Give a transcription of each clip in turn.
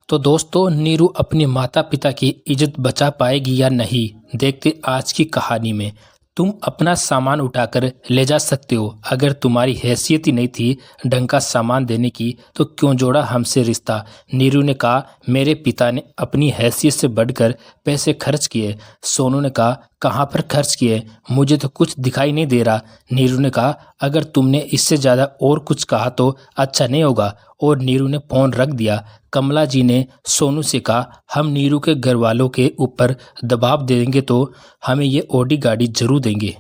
तो दोस्तों, नीरू अपने माता पिता की इज्जत बचा पाएगी या नहीं, देखते आज की कहानी में। तुम अपना सामान उठाकर ले जा सकते हो। अगर तुम्हारी हैसियत ही नहीं थी ढंग का सामान देने की तो क्यों जोड़ा हमसे रिश्ता। नीरू ने कहा, मेरे पिता ने अपनी हैसियत से बढ़कर पैसे खर्च किए। सोनू ने कहा, कहाँ पर खर्च किए, मुझे तो कुछ दिखाई नहीं दे रहा। नीरू ने कहा, अगर तुमने इससे ज़्यादा और कुछ कहा तो अच्छा नहीं होगा। और नीरू ने फ़ोन रख दिया। कमला जी ने सोनू से कहा, हम नीरू के घर वालों के ऊपर दबाव देंगे तो हमें ये ऑडी गाड़ी जरूर देंगे।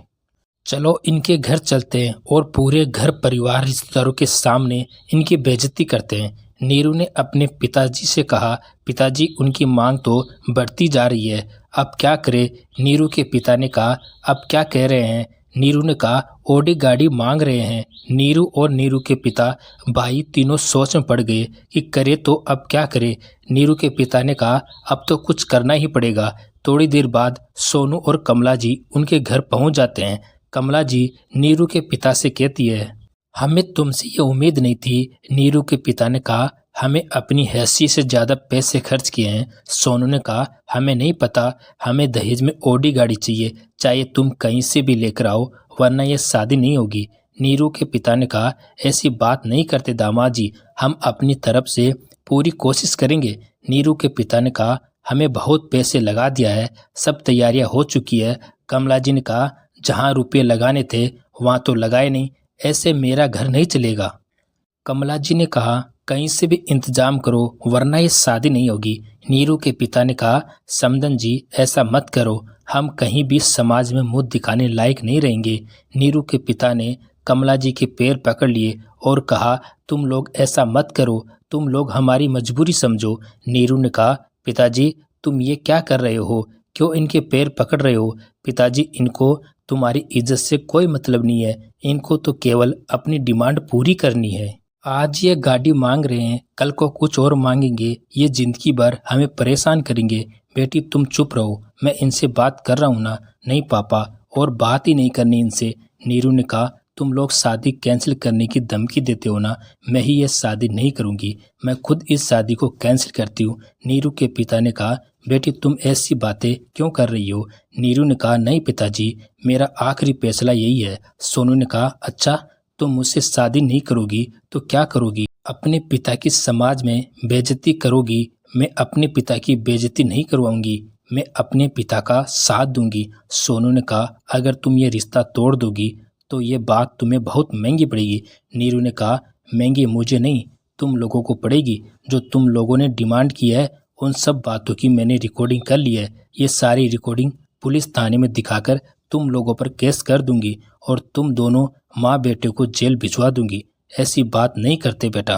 चलो इनके घर चलते हैं और पूरे घर परिवार रिश्तेदारों के सामने इनकी बेइज्जती करते हैं। नीरू ने अपने पिताजी से कहा, पिताजी उनकी मांग तो बढ़ती जा रही है, अब क्या करे। नीरू के पिता ने कहा, अब क्या कह रहे हैं। नीरू ने कहा, ऑडी गाड़ी मांग रहे हैं। नीरू और नीरू के पिता भाई तीनों सोच में पड़ गए कि करे तो अब क्या करे। नीरू के पिता ने कहा, अब तो कुछ करना ही पड़ेगा। थोड़ी देर बाद सोनू और कमला जी उनके घर पहुंच जाते हैं। कमला जी नीरू के पिता से कहती है, हमें तुमसे ये उम्मीद नहीं थी। नीरू के पिता ने कहा, हमें अपनी हैसियत से ज़्यादा पैसे खर्च किए हैं। सोनू ने कहा, हमें नहीं पता, हमें दहेज में ऑडी गाड़ी चाहिए, चाहे तुम कहीं से भी लेकर आओ, वरना यह शादी नहीं होगी। नीरू के पिता ने कहा, ऐसी बात नहीं करते दामाद जी, हम अपनी तरफ से पूरी कोशिश करेंगे। नीरू के पिता ने कहा, हमें बहुत पैसे लगा दिया है, सब तैयारियां हो चुकी है। कमला जी ने कहा, जहां रुपये लगाने थे वहां तो लगाए नहीं, ऐसे मेरा घर नहीं चलेगा। कमला जी ने कहा, कहीं से भी इंतजाम करो वरना ये शादी नहीं होगी। नीरू के पिता ने कहा, समदन जी ऐसा मत करो, हम कहीं भी समाज में मुंह दिखाने लायक नहीं रहेंगे। नीरू के पिता ने कमला जी के पैर पकड़ लिए और कहा, तुम लोग ऐसा मत करो, तुम लोग हमारी मजबूरी समझो। नीरू ने कहा, पिताजी तुम ये क्या कर रहे हो, क्यों इनके पैर पकड़ रहे हो। पिताजी, इनको तुम्हारी इज्जत से कोई मतलब नहीं है, इनको तो केवल अपनी डिमांड पूरी करनी है। आज ये गाड़ी मांग रहे हैं, कल को कुछ और मांगेंगे, ये जिंदगी भर हमें परेशान करेंगे। बेटी तुम चुप रहो, मैं इनसे बात कर रहा हूँ ना। नहीं पापा, और बात ही नहीं करनी इनसे। नीरू ने कहा, तुम लोग शादी कैंसिल करने की धमकी देते हो ना, मैं ही ये शादी नहीं करूँगी, मैं खुद इस शादी को कैंसिल करती हूँ। नीरू के पिता ने कहा, बेटी तुम ऐसी बातें क्यों कर रही हो। नीरू ने कहा, नहीं पिताजी, मेरा आखिरी फैसला यही है। सोनू ने कहा, अच्छा तुम मुझसे शादी नहीं करोगी तो क्या करोगी, अपने पिता की समाज में बेइज्जती करोगी। मैं अपने पिता की बेइज्जती नहीं करवाऊंगी, मैं अपने पिता का साथ दूंगी। सोनू ने कहा, अगर तुम ये रिश्ता तोड़ दोगी तो ये बात तुम्हें बहुत महंगी पड़ेगी। नीरू ने कहा, महंगी मुझे नहीं, तुम लोगों को पड़ेगी। जो तुम लोगों ने डिमांड की है उन सब बातों की मैंने रिकॉर्डिंग कर ली है। ये सारी रिकॉर्डिंग पुलिस थाने में दिखाकर तुम लोगों पर केस कर दूंगी और तुम दोनों माँ बेटे को जेल भिजवा दूंगी। ऐसी बात नहीं करते बेटा,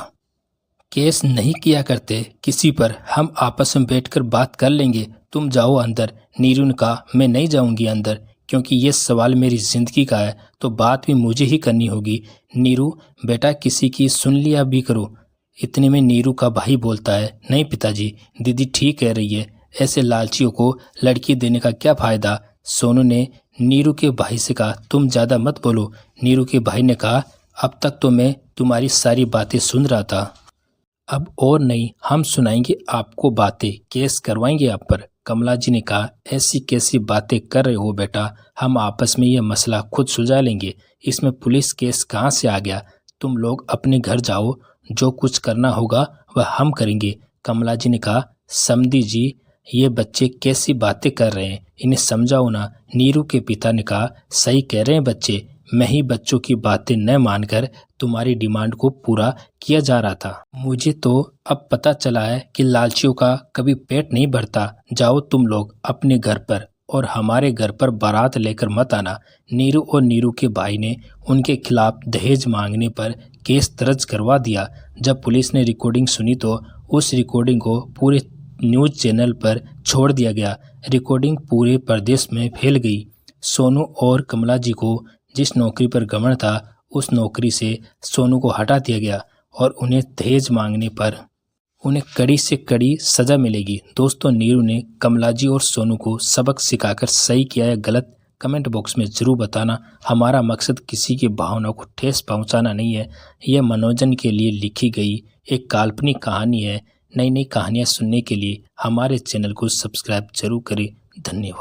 केस नहीं किया करते किसी पर, हम आपस में बैठकर बात कर लेंगे, तुम जाओ अंदर। नीरू ने कहा, मैं नहीं जाऊंगी अंदर, क्योंकि ये सवाल मेरी ज़िंदगी का है तो बात भी मुझे ही करनी होगी। नीरू बेटा किसी की सुन लिया भी करो। इतने में नीरू का भाई बोलता है, नहीं पिताजी, दीदी ठीक कह रही है, ऐसे लालचियों को लड़की देने का क्या फ़ायदा। सोनू ने नीरू के भाई से कहा, तुम ज़्यादा मत बोलो। नीरू के भाई ने कहा, अब तक तो मैं तुम्हारी सारी बातें सुन रहा था, अब और नहीं, हम सुनाएंगे आपको बातें, केस करवाएंगे आप पर। कमला जी ने कहा, ऐसी कैसी बातें कर रहे हो बेटा, हम आपस में ये मसला खुद सुलझा लेंगे, इसमें पुलिस केस कहाँ से आ गया। तुम लोग अपने घर जाओ, जो कुछ करना होगा वह हम करेंगे। कमला जी ने कहा, समधी जी ये बच्चे कैसी बातें कर रहे हैं, इन्हें समझाओ ना। नीरू के पिता ने कहा, सही कह रहे हैं बच्चे, मैं ही बच्चों की बातें न मानकर तुम्हारी डिमांड को पूरा किया जा रहा था। मुझे तो अब पता चला है कि लालचियों का कभी पेट नहीं भरता। जाओ तुम लोग अपने घर पर, और हमारे घर पर बारात लेकर मत आना। नीरू और नीरू के भाई ने उनके खिलाफ दहेज मांगने पर केस दर्ज करवा दिया। जब पुलिस ने रिकॉर्डिंग सुनी तो उस रिकॉर्डिंग को पूरे न्यूज़ चैनल पर छोड़ दिया गया। रिकॉर्डिंग पूरे प्रदेश में फैल गई। सोनू और कमला जी को जिस नौकरी पर घमंड था उस नौकरी से सोनू को हटा दिया गया और उन्हें दहेज मांगने पर उन्हें कड़ी से कड़ी सज़ा मिलेगी। दोस्तों, नीरू ने कमला जी और सोनू को सबक सिखाकर सही किया या गलत कमेंट बॉक्स में ज़रूर बताना। हमारा मकसद किसी की भावना को ठेस पहुंचाना नहीं है, यह मनोरंजन के लिए लिखी गई एक काल्पनिक कहानी है। नई नई कहानियाँ सुनने के लिए हमारे चैनल को सब्सक्राइब जरूर करें। धन्यवाद।